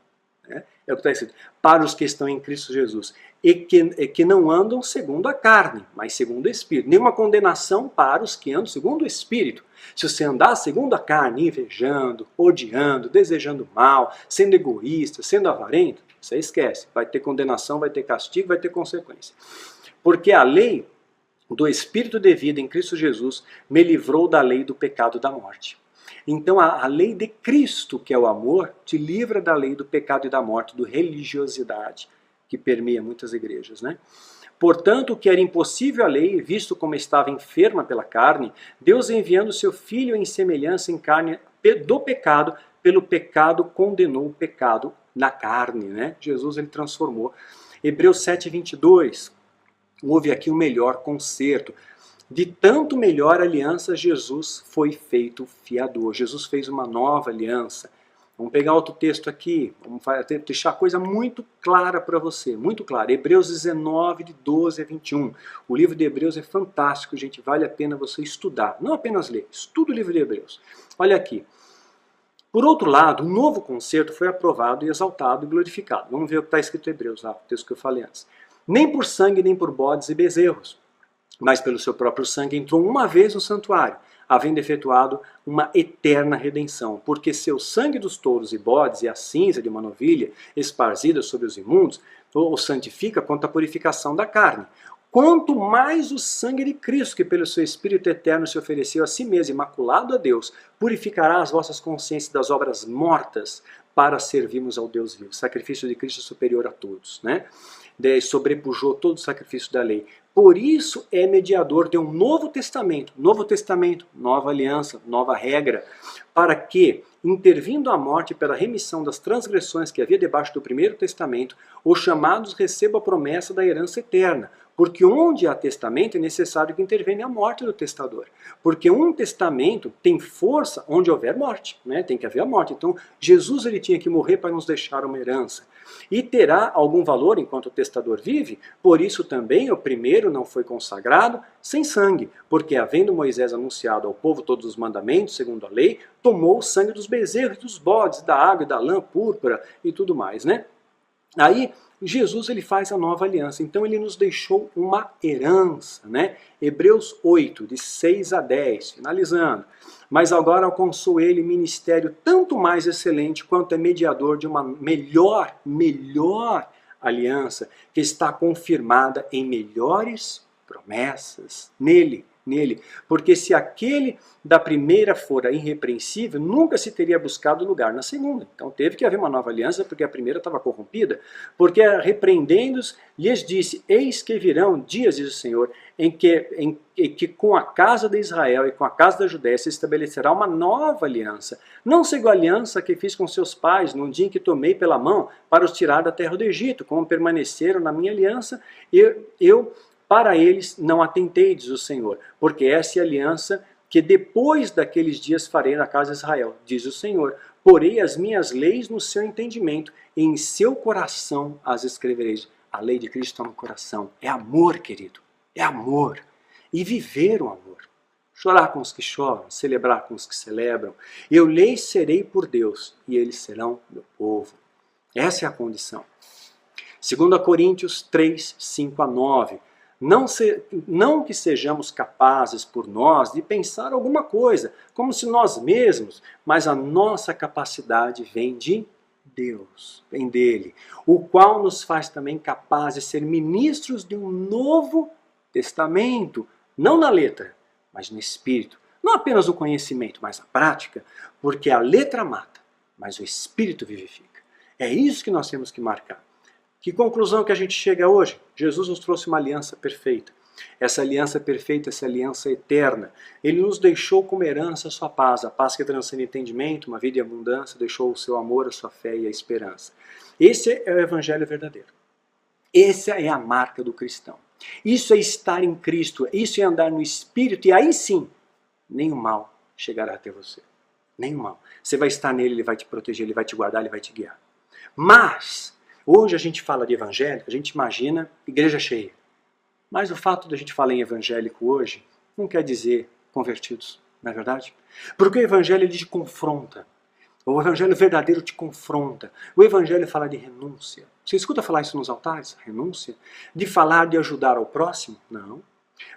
É o que está escrito. Para os que estão em Cristo Jesus. E que não andam segundo a carne, mas segundo o Espírito. Nenhuma condenação para os que andam segundo o Espírito. Se você andar segundo a carne, invejando, odiando, desejando mal, sendo egoísta, sendo avarento, você esquece. Vai ter condenação, vai ter castigo, vai ter consequência. Porque a lei do Espírito de vida em Cristo Jesus me livrou da lei do pecado e da morte. Então a lei de Cristo, que é o amor, te livra da lei do pecado e da morte, do religiosidade, que permeia muitas igrejas, né? Portanto, o que era impossível à lei, visto como estava enferma pela carne, Deus enviando seu Filho em semelhança em carne do pecado, pelo pecado condenou o pecado na carne, né? Jesus ele transformou. Hebreus 7:22, houve aqui o melhor concerto. De tanto melhor aliança, Jesus foi feito fiador. Jesus fez uma nova aliança. Vamos pegar outro texto aqui, vamos deixar a coisa muito clara para você, muito clara. Hebreus 19, de 12 a 21. O livro de Hebreus é fantástico, gente, vale a pena você estudar. Não apenas ler, estuda o livro de Hebreus. Olha aqui. Por outro lado, o novo concerto foi aprovado e exaltado e glorificado. Vamos ver o que está escrito em Hebreus, lá, o texto que eu falei antes. Nem por sangue, nem por bodes e bezerros, mas pelo seu próprio sangue entrou uma vez no santuário, havendo efetuado uma eterna redenção, porque seu sangue dos touros e bodes e a cinza de uma novilha esparzida sobre os imundos o santifica quanto à purificação da carne. Quanto mais o sangue de Cristo, que pelo seu Espírito eterno se ofereceu a si mesmo, imaculado a Deus, purificará as vossas consciências das obras mortas para servirmos ao Deus vivo. O sacrifício de Cristo é superior a todos, né? Sobrepujou todo o sacrifício da lei. Por isso é mediador de um novo testamento, nova aliança, nova regra, para que, intervindo a morte pela remissão das transgressões que havia debaixo do primeiro testamento, os chamados recebam a promessa da herança eterna. Porque onde há testamento é necessário que intervenha a morte do testador. Porque um testamento tem força onde houver morte, né? Tem que haver a morte. Então Jesus ele tinha que morrer para nos deixar uma herança. E terá algum valor enquanto o testador vive, por isso também o primeiro não foi consagrado sem sangue, porque havendo Moisés anunciado ao povo todos os mandamentos, segundo a lei, tomou o sangue dos bezerros, dos bodes, da água e da lã púrpura e tudo mais, né? Aí Jesus ele faz a nova aliança, então ele nos deixou uma herança, né? Hebreus 8, de 6 a 10, finalizando. Mas agora alcançou ele ministério tanto mais excelente quanto é mediador de uma melhor aliança, que está confirmada em melhores promessas nele. Porque se aquele da primeira fora irrepreensível, nunca se teria buscado lugar na segunda. Então teve que haver uma nova aliança, porque a primeira estava corrompida. Porque repreendendo-os, lhes disse, eis que virão dias, diz o Senhor, em que com a casa de Israel e com a casa da Judéia se estabelecerá uma nova aliança. Não segundo a aliança que fiz com seus pais, num dia em que tomei pela mão para os tirar da terra do Egito, como permaneceram na minha aliança, eu para eles não atentei, diz o Senhor, porque essa é a aliança que depois daqueles dias farei na casa de Israel, diz o Senhor. Porei as minhas leis no seu entendimento, e em seu coração as escrevereis. A lei de Cristo está no coração. É amor, querido. É amor. E viver o amor. Chorar com os que choram, celebrar com os que celebram. Eu lhes serei por Deus, e eles serão meu povo. Essa é a condição. 2 Coríntios 3, 5 a 9. Não que sejamos capazes por nós de pensar alguma coisa, como se nós mesmos, mas a nossa capacidade vem de Deus, vem dele, o qual nos faz também capazes de ser ministros de um novo testamento, não na letra, mas no espírito, não apenas o conhecimento, mas a prática, porque a letra mata, mas o espírito vivifica. É isso que nós temos que marcar. Que conclusão que a gente chega hoje? Jesus nos trouxe uma aliança perfeita. Essa aliança perfeita, essa aliança eterna. Ele nos deixou como herança a sua paz, a paz que transcende entendimento, uma vida em abundância, deixou o seu amor, a sua fé e a esperança. Esse é o evangelho verdadeiro. Essa é a marca do cristão. Isso é estar em Cristo, isso é andar no Espírito, e aí sim, nenhum mal chegará até você. Nenhum mal. Você vai estar nele, ele vai te proteger, ele vai te guardar, ele vai te guiar. Mas hoje a gente fala de evangélico, a gente imagina igreja cheia. Mas o fato de a gente falar em evangélico hoje não quer dizer convertidos, não é verdade? Porque o evangelho ele te confronta. O evangelho verdadeiro te confronta. O evangelho fala de renúncia. Você escuta falar isso nos altares? Renúncia? De falar de ajudar ao próximo? Não.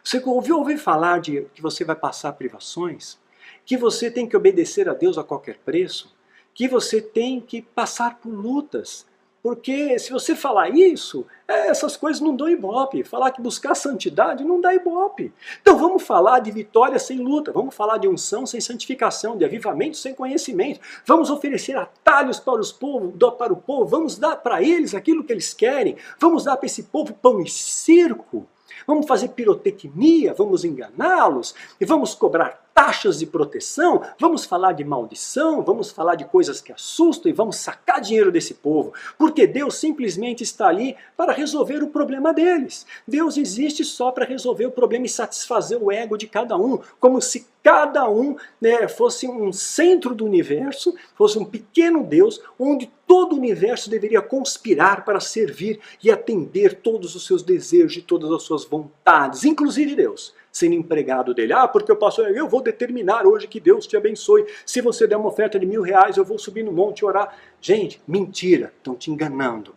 Você ouviu falar de que você vai passar privações? Que você tem que obedecer a Deus a qualquer preço? Que você tem que passar por lutas? Porque se você falar isso, essas coisas não dão ibope. Falar que buscar santidade não dá ibope. Então vamos falar de vitória sem luta, vamos falar de unção sem santificação, de avivamento sem conhecimento. Vamos oferecer atalhos para o povo, vamos dar para eles aquilo que eles querem, vamos dar para esse povo pão e circo. Vamos fazer pirotecnia, vamos enganá-los e vamos cobrar taxas de proteção, vamos falar de maldição, vamos falar de coisas que assustam e vamos sacar dinheiro desse povo, porque Deus simplesmente está ali para resolver o problema deles. Deus existe só para resolver o problema e satisfazer o ego de cada um, como se cada um, né, fosse um centro do universo, fosse um pequeno Deus, onde todo o universo deveria conspirar para servir e atender todos os seus desejos e todas as suas vontades, inclusive Deus, sendo empregado dele. Porque eu vou determinar hoje que Deus te abençoe. Se você der uma oferta de R$1000, eu vou subir no monte e orar. Gente, mentira, estão te enganando.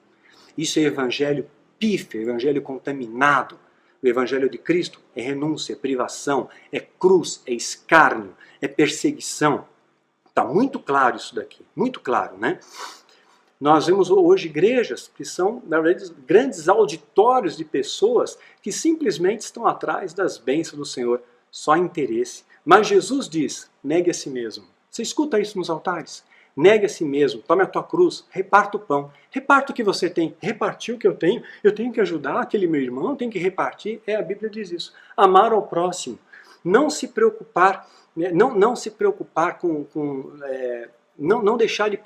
Isso é evangelho pífio, evangelho contaminado. O evangelho de Cristo é renúncia, é privação, é cruz, é escárnio, é perseguição. Está muito claro isso daqui, muito claro, né? Nós vemos hoje igrejas que são, na verdade, grandes auditórios de pessoas que simplesmente estão atrás das bênçãos do Senhor, só interesse. Mas Jesus diz, negue a si mesmo. Você escuta isso nos altares? Negue a si mesmo, tome a tua cruz, reparta o pão, reparta o que você tem, repartir o que eu tenho que ajudar aquele meu irmão, tenho que repartir, a Bíblia diz isso. Amar ao próximo, não se preocupar, não se preocupar não deixar de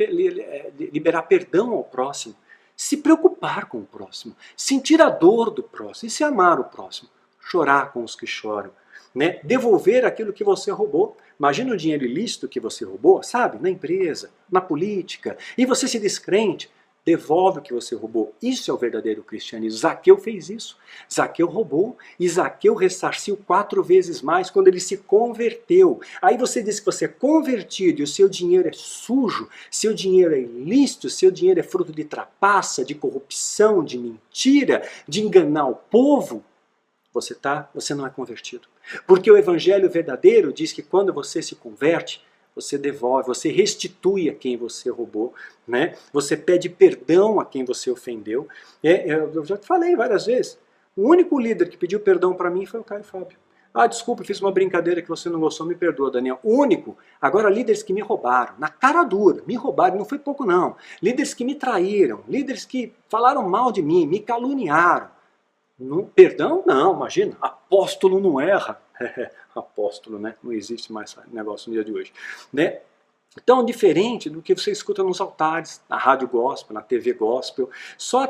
liberar perdão ao próximo, se preocupar com o próximo, sentir a dor do próximo, e se amar o próximo, chorar com os que choram, né? Devolver aquilo que você roubou. Imagina o dinheiro ilícito que você roubou, sabe? Na empresa, na política, e você se descrente, devolve o que você roubou. Isso é o verdadeiro cristianismo. Zaqueu fez isso. Zaqueu roubou e Zaqueu ressarciu 4 vezes mais quando ele se converteu. Aí você diz que você é convertido e o seu dinheiro é sujo, seu dinheiro é ilícito, seu dinheiro é fruto de trapaça, de corrupção, de mentira, de enganar o povo. Você não é convertido. Porque o evangelho verdadeiro diz que quando você se converte, você devolve, você restitui a quem você roubou, né? Você pede perdão a quem você ofendeu. Eu já te falei várias vezes, o único líder que pediu perdão para mim foi o Caio Fábio. Desculpa, fiz uma brincadeira que você não gostou, me perdoa, Daniel. O único. Agora, líderes que me roubaram, na cara dura, me roubaram, não foi pouco não. Líderes que me traíram, líderes que falaram mal de mim, me caluniaram. Perdão? Não, imagina, apóstolo não erra. Apóstolo, né? Não existe mais esse negócio no dia de hoje. Né? Tão diferente do que você escuta nos altares, na rádio gospel, na TV gospel.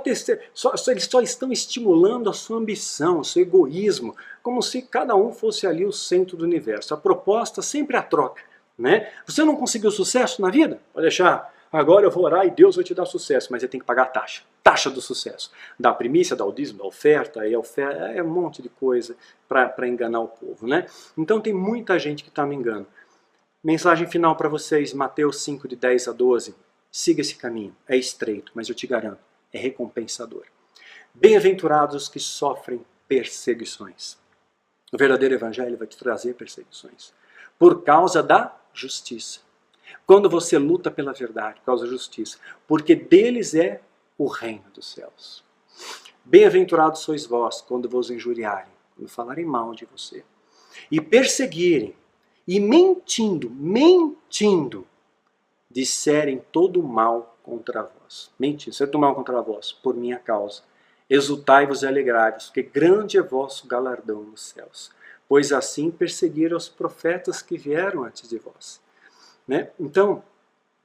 Eles só estão estimulando a sua ambição, o seu egoísmo, como se cada um fosse ali o centro do universo. A proposta sempre é a troca. Né? Você não conseguiu sucesso na vida? Pode deixar. Agora eu vou orar e Deus vai te dar sucesso, mas você tem que pagar a taxa. Taxa do sucesso. Da primícia, da dízimo, da oferta, é um monte de coisa para enganar o povo. Né? Então tem muita gente que está me enganando. Mensagem final para vocês, Mateus 5, de 10 a 12. Siga esse caminho. É estreito, mas eu te garanto, é recompensador. Bem-aventurados os que sofrem perseguições. O verdadeiro evangelho vai te trazer perseguições. Por causa da justiça. Quando você luta pela verdade, por causa da justiça. Porque deles é o reino dos céus. Bem-aventurados sois vós, quando vos injuriarem, quando falarem mal de você. E perseguirem, e mentindo, disserem todo mal contra vós. Mentindo, disserem todo mal contra vós, por minha causa. Exultai-vos e alegrai-vos, porque grande é vosso galardão nos céus. Pois assim perseguiram os profetas que vieram antes de vós. Né? Então,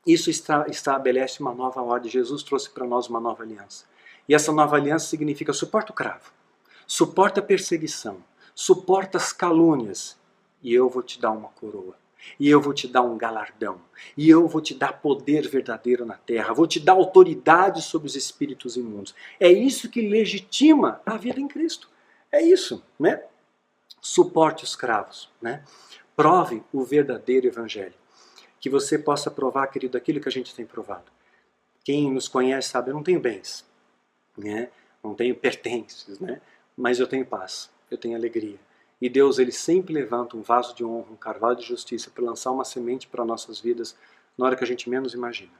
isso estabelece uma nova ordem. Jesus trouxe para nós uma nova aliança. E essa nova aliança significa suporta o cravo, suporta a perseguição, suporta as calúnias, e eu vou te dar uma coroa. E eu vou te dar um galardão. E eu vou te dar poder verdadeiro na terra. Vou te dar autoridade sobre os espíritos imundos. É isso que legitima a vida em Cristo. É isso, né? Suporte os cravos, né? Prove o verdadeiro evangelho. Que você possa provar, querido, aquilo que a gente tem provado. Quem nos conhece sabe, eu não tenho bens, né? Não tenho pertences, né? Mas eu tenho paz, eu tenho alegria. E Deus, ele sempre levanta um vaso de honra, um carvalho de justiça para lançar uma semente para nossas vidas na hora que a gente menos imagina.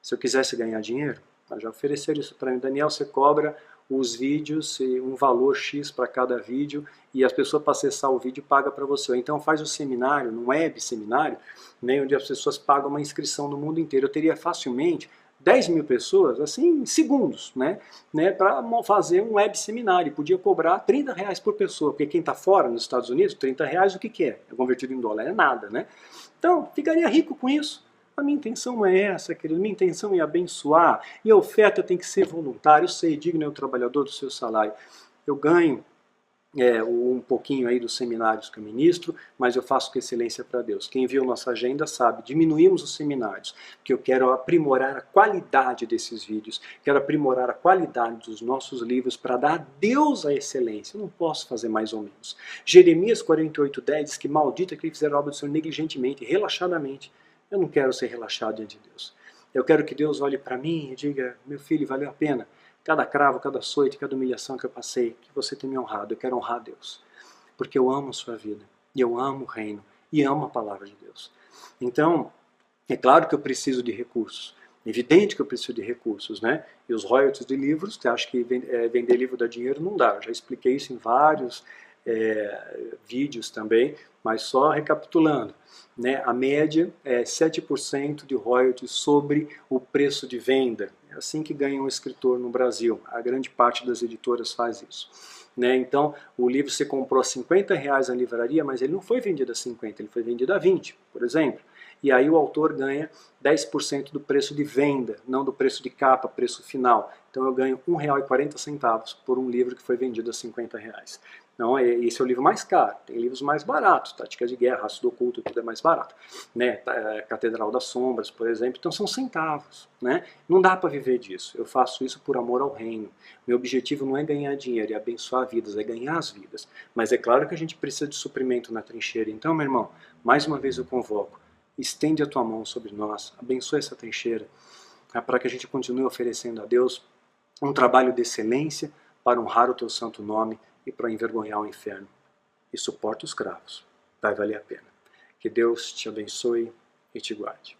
Se eu quisesse ganhar dinheiro, Já ofereceram isso para mim. Daniel, você cobra os vídeos, um valor X para cada vídeo, e as pessoas para acessar o vídeo paga para você. Ou então faz um seminário, um web seminário, né, onde as pessoas pagam uma inscrição no mundo inteiro. Eu teria facilmente 10 mil pessoas, assim, em segundos, né para fazer um web seminário. Podia cobrar R$30 por pessoa, porque quem está fora, nos Estados Unidos, R$30 o que é? É convertido em dólar, é nada, né? Então, ficaria rico com isso. A minha intenção é essa, querido. Minha intenção é abençoar. E a oferta tem que ser voluntária. Eu sei, digno é o trabalhador do seu salário. Eu ganho um pouquinho aí dos seminários que eu ministro, mas eu faço com excelência para Deus. Quem viu nossa agenda sabe, diminuímos os seminários, porque eu quero aprimorar a qualidade desses vídeos, quero aprimorar a qualidade dos nossos livros para dar a Deus a excelência. Eu não posso fazer mais ou menos. Jeremias 48:10 diz que maldito é que fizeram a obra do Senhor negligentemente, relaxadamente. Eu não quero ser relaxado diante de Deus. Eu quero que Deus olhe para mim e diga, meu filho, valeu a pena. Cada cravo, cada açoite, cada humilhação que eu passei, que você tem me honrado. Eu quero honrar a Deus, porque eu amo a sua vida, e eu amo o reino, e amo a palavra de Deus. Então, é claro que eu preciso de recursos, é evidente que eu preciso de recursos, né? E os royalties de livros, você acha que vender livro dá dinheiro? Não dá, eu já expliquei isso em vários vídeos também, mas só recapitulando, né? A média é 7% de royalties sobre o preço de venda. É assim que ganha um escritor no Brasil. A grande parte das editoras faz isso. Né? Então, o livro você comprou a R$50 na livraria, mas ele não foi vendido a 50, ele foi vendido a 20, por exemplo. E aí o autor ganha 10% do preço de venda, não do preço de capa, preço final. Então eu ganho R$1,40 por um livro que foi vendido a R$50. Não, esse é o livro mais caro. Tem livros mais baratos, Tática de Guerra, Raço do Oculto, tudo é mais barato. Né? Catedral das Sombras, por exemplo. Então são centavos. Né? Não dá para viver disso. Eu faço isso por amor ao reino. Meu objetivo não é ganhar dinheiro, é abençoar vidas, é ganhar as vidas. Mas é claro que a gente precisa de suprimento na trincheira. Então, meu irmão, mais uma vez eu convoco. Estende a tua mão sobre nós, abençoa essa trincheira, para que a gente continue oferecendo a Deus um trabalho de excelência para honrar o teu santo nome e para envergonhar o inferno. E suporta os cravos, vai valer a pena. Que Deus te abençoe e te guarde.